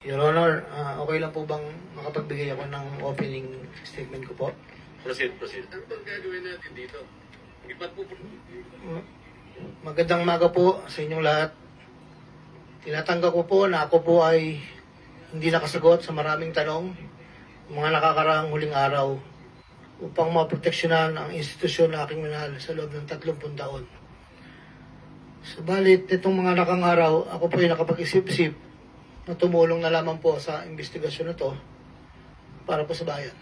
Your Honor, okay lang po bang makapagbigay ako ng opening statement ko po? Proceed. Ano bang gagawin natin dito? Ipat po. Magandang umaga po sa inyong lahat. Tinatanggap ko po na ako po ay hindi nakasagot sa maraming tanong mga nakakaraang huling araw upang maproteksyonan ang institusyon na aking minahal sa loob ng 30 taon. Subalit, itong mga nakang araw, ako po ay nakapag-isip-isip na tumulong na lamang po sa investigasyon na to para po sa bayan.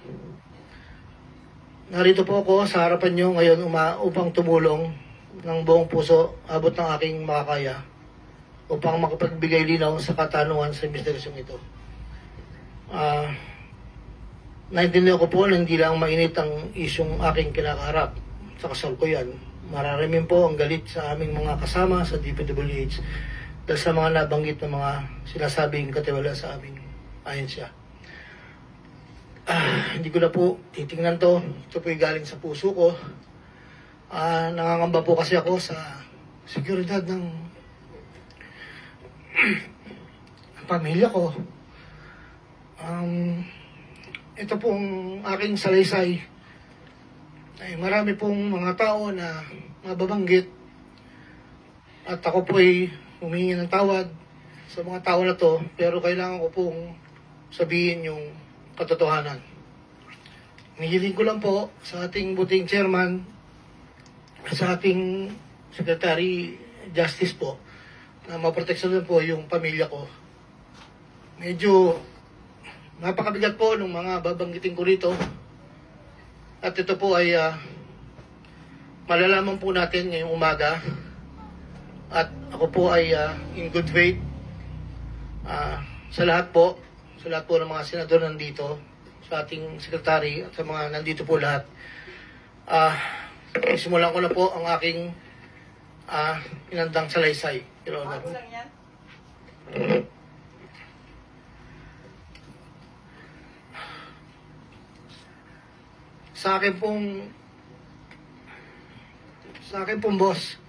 Narito po ako sa harapan nyo ngayon upang tumulong ng buong puso abot ng aking makakaya upang makapagbigay linaw sa katanungan sa investigasyon ito. Naintindihan ko po na hindi lang mainit ang isyong aking kinakaharap sa kasalukuyan. Mararamin po ang galit sa aming mga kasama sa DPWH dahil sa mga nabanggit na mga sinasabing katiwala sa aming ahensya. Hindi ko na po titingnan to. Ito po'y galing sa puso ko. Nangangamba po kasi ako sa seguridad ng pamilya ko. Ito pong aking salaysay ay marami pong mga tao na mababanggit at ako po ay humingi ng tawad sa mga tao na to, pero kailangan ko pong sabihin yung katotohanan. Hinihiling ko lang po sa ating buting chairman at sa ating Secretary Justice po na maproteksyonan po yung pamilya ko. Medyo napakabigat po ng mga babanggitin ko rito. At ito po ay malalaman po natin ngayong umaga. At ako po ay in good faith sa lahat po ng mga senador nandito, sa ating sekretary at sa mga nandito po lahat. Isimulan ko na po ang aking inandang salaysay. Pero, Bago lang yan? Sa akin pong boss,